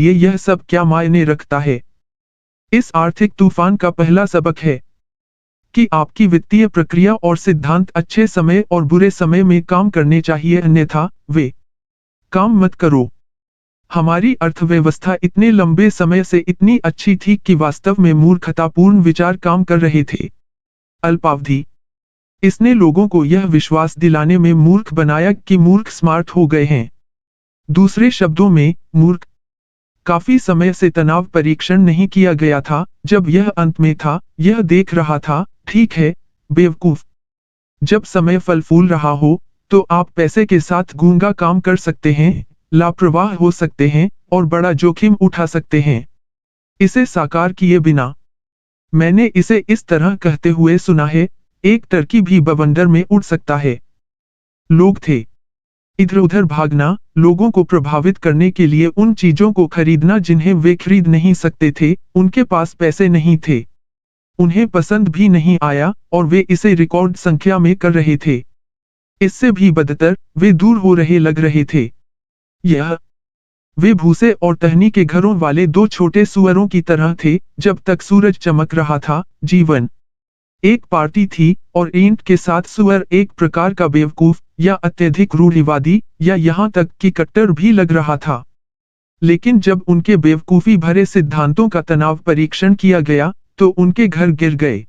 यह सब क्या मायने रखता है? इस आर्थिक तूफान का पहला सबक है कि आपकी वित्तीय प्रक्रिया और सिद्धांत अच्छे समय और बुरे समय में काम करने चाहिए, अन्यथा वे काम मत करो। हमारी अर्थव्यवस्था इतने लंबे समय से इतनी अच्छी थी कि वास्तव में मूर्खतापूर्ण विचार काम कर रहे थे। अल्पावधि इसने लोगों को यह विश्वास दिलाने में मूर्ख बनाया कि मूर्ख स्मार्ट हो गए हैं। दूसरे शब्दों में, मूर्ख काफी समय से तनाव परीक्षण नहीं किया गया था। जब यह अंत में था, यह देख रहा था, ठीक है, बेवकूफ। जब समय फल फूल रहा हो, तो आप पैसे के साथ गूंगा काम कर सकते हैं, लापरवाह हो सकते हैं और बड़ा जोखिम उठा सकते हैं, इसे साकार किए बिना। मैंने इसे इस तरह कहते हुए सुना है, एक टर्की भी बवंडर में उड़ सकता है। लोग थे इधर उधर भागना, लोगों को प्रभावित करने के लिए उन चीजों को खरीदना जिन्हें वे खरीद नहीं सकते थे। उनके पास पैसे नहीं थे, उन्हें पसंद भी नहीं आया और वे इसे रिकॉर्ड संख्या में कर रहे थे। इससे भी बदतर, वे दूर हो रहे लग रहे थे। वे भूसे और टहनी के घरों वाले दो छोटे सुअरों की तरह थे। जब तक सूरज चमक रहा था, जीवन एक पार्टी थी और ईंट के साथ सुअर एक प्रकार का बेवकूफ या अत्यधिक रूढ़िवादी या यहाँ तक कि कट्टर भी लग रहा था। लेकिन जब उनके बेवकूफी भरे सिद्धांतों का तनाव परीक्षण किया गया, तो उनके घर गिर गए।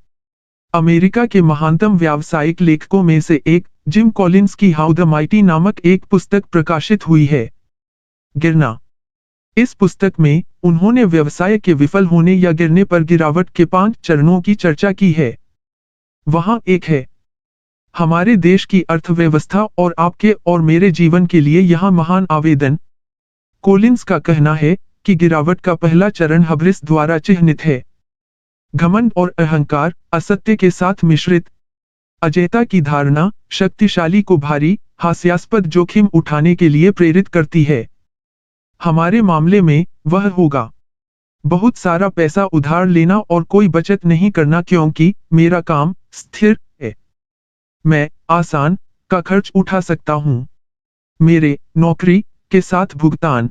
अमेरिका के महानतम व्यावसायिक लेखकों में से एक, जिम कॉलिंस की हाउ द माइटी नामक एक पुस्तक प्रकाशित हुई है। गिरना। इस पुस्तक में उन्होंने व्यवसाय के विफल होने या गिरने पर गिरावट के 5 चरणों की चर्चा की है। वहां एक है हमारे देश की अर्थव्यवस्था और आपके और मेरे जीवन के लिए यहां महान आवेदन। कोलिंस का कहना है कि गिरावट का पहला चरण हब्रिस द्वारा चिह्नित है। घमंड और अहंकार, असत्य के साथ मिश्रित अजेयता की धारणा, शक्तिशाली को भारी, हास्यास्पद जोखिम उठाने के लिए प्रेरित करती है। हमारे मामले में वह होगा बहुत सारा पैसा उधार लेना और कोई बचत नहीं करना, क्योंकि मेरा काम स्थिर है। मैं आसान का खर्च उठा सकता हूं। मेरे नौकरी के साथ भुगतान।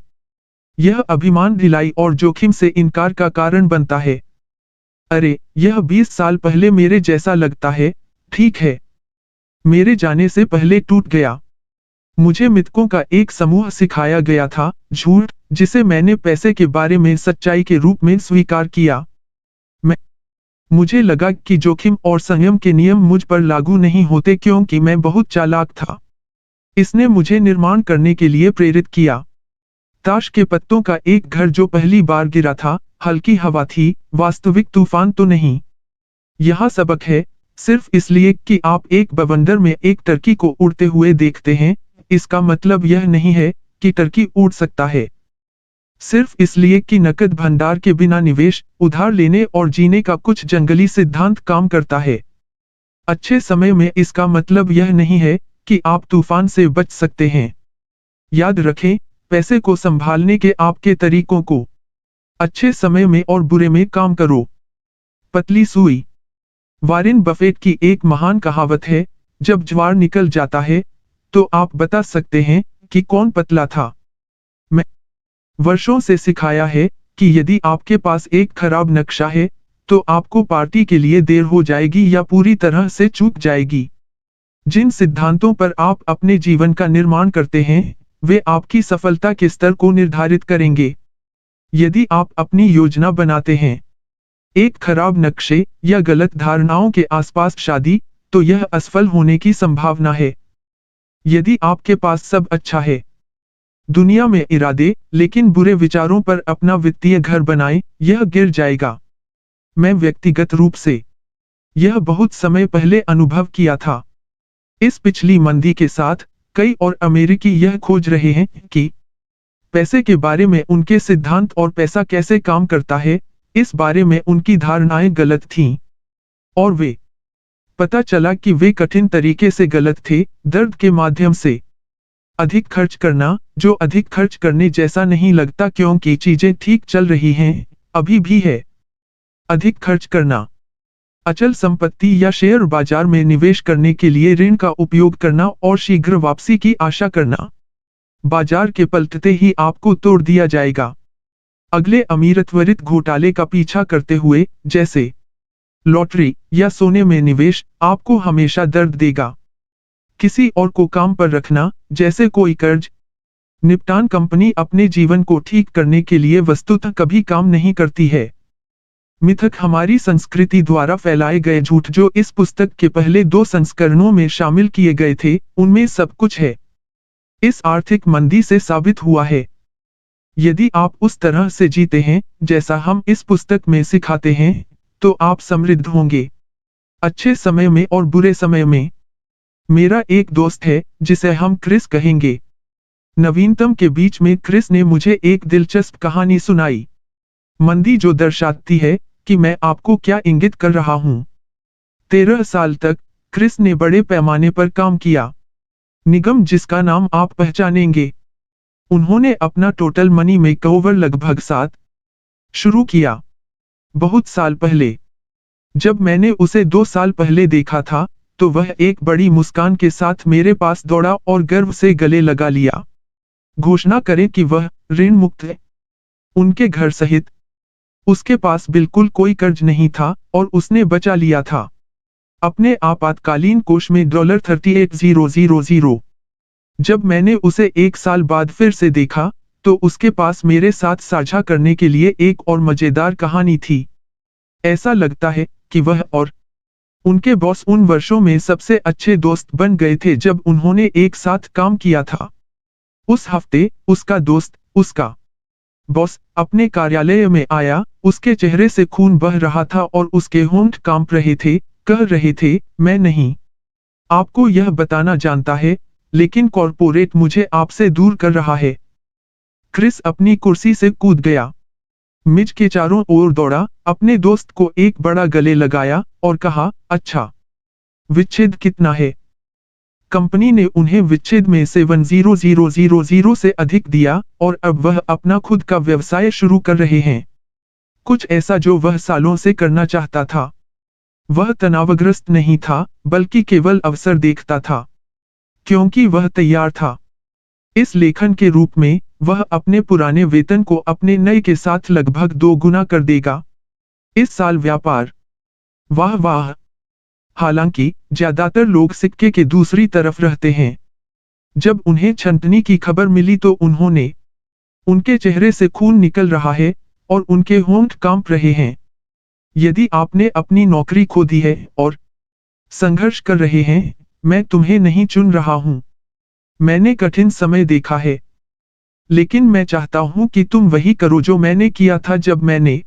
यह अभिमान, ढिलाई और जोखिम से इनकार का कारण बनता है। अरे, यह 20 साल पहले मेरे जैसा लगता है, ठीक है। मेरे जाने से पहले टूट गया। मुझे मिथकों का एक समूह सिखाया गया था, झूठ, जिसे मैंने पैसे के बारे में सच्चाई के रूप में स्वीकार किया। मुझे लगा कि जोखिम और संयम के नियम मुझ पर लागू नहीं होते क्योंकि मैं बहुत चालाक था। इसने मुझे निर्माण करने के लिए प्रेरित किया। ताश के पत्तों का एक घर जो पहली बार गिरा था, हल्की हवा थी, वास्तविक तूफान तो नहीं। यह सबक है, सिर्फ इसलिए कि आप एक बवंडर में एक टर्की को उड़ते हुए देखते हैं, इसका मतलब यह नहीं है कि टर्की उड़ सकता है। सिर्फ इसलिए कि नकद भंडार के बिना निवेश, उधार लेने और जीने का कुछ जंगली सिद्धांत काम करता है। अच्छे समय में इसका मतलब यह नहीं है कि आप तूफान से बच सकते हैं। याद रखें, पैसे को संभालने के आपके तरीकों को अच्छे समय में और बुरे में काम करो। पतली सुई। वॉरेन बफेट की एक महान कहावत है, जब ज्वार निकल जाता है, तो आप बता सकते हैं कि कौन पतला था। मैं वर्षों से सिखाया है कि यदि आपके पास एक खराब नक्शा है, तो आपको पार्टी के लिए देर हो जाएगी या पूरी तरह से चूक जाएगी। जिन सिद्धांतों पर आप अपने जीवन का निर्माण करते हैं, वे आपकी सफलता के स्तर को निर्धारित करेंगे। यदि आप अपनी योजना बनाते हैं एक खराब नक्शे या गलत धारणाओं के आसपास शादी, तो यह असफल होने की संभावना है। यदि आपके पास सब अच्छा है, दुनिया में इरादे, लेकिन बुरे विचारों पर अपना वित्तीय घर बनाएं, यह गिर जाएगा। मैं व्यक्तिगत रूप से यह बहुत समय पहले अनुभव किया था। इस पिछली मंदी के साथ, कई और अमेरिकी यह खोज रहे हैं कि पैसे के बारे में उनके सिद्धांत और पैसा कैसे काम करता है, इस बारे में उनकी धारणाएं गलत थीं। और पता चला कि वे कठिन तरीके से गलत थे, दर्द के माध्यम से। अधिक खर्च करना, जो अधिक खर्च करने जैसा नहीं लगता क्योंकि चीजें ठीक चल रही हैं, अभी भी है। अधिक खर्च करना, अचल संपत्ति या शेयर बाजार में निवेश करने के लिए ऋण का उपयोग करना और शीघ्र वापसी की आशा करना। बाजार के पलटते ही आपको तोड़ दिया जाएगा। अगले अमीर त्वरित घोटाले का पीछा करते हुए, जैसे लॉटरी या सोने में निवेश, आपको हमेशा दर्द देगा। किसी और को काम पर रखना, जैसे कोई कर्ज निपटान कंपनी अपने जीवन को ठीक करने के लिए वस्तुतः कभी काम नहीं करती है। मिथक हमारी संस्कृति द्वारा फैलाए गए झूठ जो इस पुस्तक के पहले 2 संस्करणों में शामिल किए गए थे, उनमें सब कुछ है। इस आर्थिक मंदी से साबित हुआ है। यदि आप उस तरह से जीते हैं, जैसा हम इस पुस्तक में सिखाते हैं, तो आप समृद्ध होंगे, अच्छे समय में और बुरे समय में। मेरा एक दोस्त है, जिसे हम क्रिस कहेंगे। नवीनतम के बीच में क्रिस ने मुझे एक दिलचस्प कहानी सुनाई। मंदी जो दर्शाती है कि मैं आपको क्या इंगित कर रहा हूं। 13 साल तक क्रिस ने बड़े पैमाने पर काम किया। निगम जिसका नाम आप पहचानेंगे। उन्होंने अपना टोटल मनी मेकओवर लगभग 7 शुरू किया। बहुत साल पहले जब मैंने उसे 2 साल पहले देखा था, तो वह एक बड़ी मुस्कान के साथ मेरे पास दौड़ा और गर्व से गले लगा लिया। घोषणा करें कि वह ऋण मुक्त है, उनके घर सहित। उसके पास बिल्कुल कोई कर्ज नहीं था और उसने बचा लिया था अपने आपातकालीन कोष में $38,000। जब मैंने उसे 1 साल बाद फिर से देखा, तो उसके पास मेरे साथ साझा करने के लिए एक और मजेदार कहानी थी। ऐसा लगता है कि वह और उनके बॉस उन वर्षों में सबसे अच्छे दोस्त बन गए थे जब उन्होंने एक साथ काम किया था। उस हफ्ते उसका दोस्त, उसका बॉस, अपने कार्यालय में आया। उसके चेहरे से खून बह रहा था और उसके होंठ कांप रहे थे, कह रहे थे, मैं नहीं आपको यह बताना जानता है, लेकिन कॉर्पोरेट मुझे आपसे दूर कर रहा है। क्रिस अपनी कुर्सी से कूद गया, मिज के चारों ओर दौड़ा, अपने दोस्त को एक बड़ा गले लगाया और कहा, अच्छा, विच्छेद कितना है? कंपनी ने उन्हें विच्छेद में 7,000 से अधिक दिया और अब वह अपना खुद का व्यवसाय शुरू कर रहे हैं। कुछ ऐसा जो वह सालों से करना चाहता था। वह तनावग्रस्त नहीं था, बल्कि केवल अवसर देखता था, क्योंकि वह तैयार था। इस लेखन के रूप में, वह अपने पुराने वेतन को अपने नए के साथ लगभग 2 गुना कर देगा। इस साल व्यापार, वाह वाह। हालांकि, ज्यादातर लोग सिक्के के दूसरी तरफ रहते हैं। जब उन्हें छंटनी की खबर मिली तो उनके चेहरे से खून निकल रहा है और उनके होंठ कांप रहे हैं। यदि आपने अपनी नौकरी खो दी है और संघर्ष कर रहे हैं, मैं तुम्हें नहीं चुन रहा हूं। मैंने कठिन समय देखा है, लेकिन मैं चाहता हूं कि तुम वही करो जो मैंने किया था जब मैंने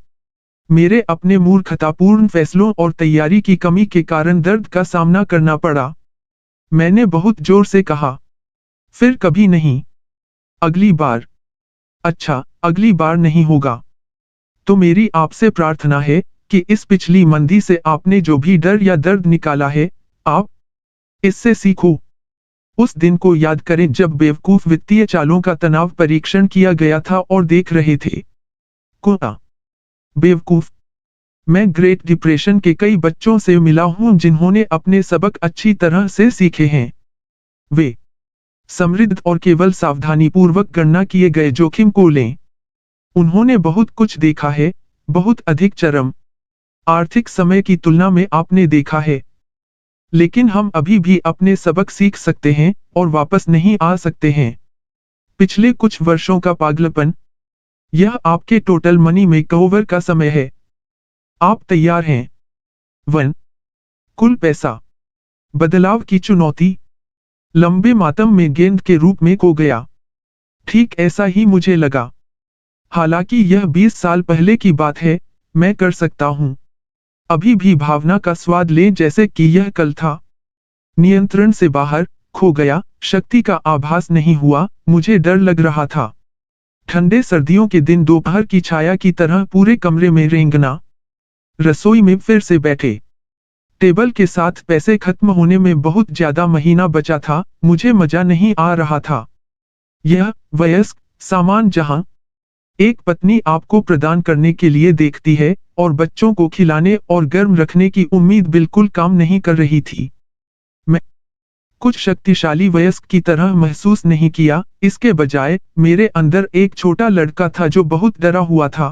मेरे अपने मूर्खतापूर्ण फैसलों और तैयारी की कमी के कारण दर्द का सामना करना पड़ा। मैंने बहुत जोर से कहा, फिर कभी नहीं, अगली बार। अच्छा, अगली बार नहीं होगा। तो मेरी आपसे प्रार्थना है कि इस पिछली मंदी से आपने जो भी डर या दर्द निकाला है, आप इससे सीखो। उस दिन को याद करें जब बेवकूफ वित्तीय चालों का तनाव परीक्षण किया गया था और देख रहे थे। कोना बेवकूफ। मैं ग्रेट डिप्रेशन के कई बच्चों से मिला हूं जिन्होंने अपने सबक अच्छी तरह से सीखे हैं। वे समृद्ध और केवल सावधानीपूर्वक गणना किए गए जोखिम को लें। उन्होंने बहुत कुछ देखा है, बहुत अधिक चरम आर्थिक समय की तुलना में आपने देखा है। लेकिन हम अभी भी अपने सबक सीख सकते हैं और वापस नहीं आ सकते हैं। पिछले कुछ वर्षों का पागलपन। यह आपके टोटल मनी मेकओवर का समय है। आप तैयार हैं? 1. कुल पैसा। बदलाव की चुनौती। लंबे मातम में गेंद के रूप में खो गया। ठीक ऐसा ही मुझे लगा। हालांकि यह 20 साल पहले की बात है, मैं कर सकता हूं। अभी भी भावना का स्वाद लें जैसे कि यह कल था। नियंत्रण से बाहर, खो गया, शक्ति का आभास नहीं हुआ, मुझे डर लग रहा था। ठंडे सर्दियों के दिन दोपहर की छाया की तरह पूरे कमरे में रेंगना। रसोई में फिर से बैठे। टेबल के साथ पैसे खत्म होने में बहुत ज्यादा महीना बचा था, मुझे मजा नहीं आ रहा था। यह वयस्क सामान जहां एक पत्नी आपको प्रदान करने के लिए देखती है और बच्चों को खिलाने और गर्म रखने की उम्मीद बिल्कुल काम नहीं कर रही थी। मैं कुछ शक्तिशाली वयस्क की तरह महसूस नहीं किया, इसके बजाय मेरे अंदर एक छोटा लड़का था जो बहुत डरा हुआ था।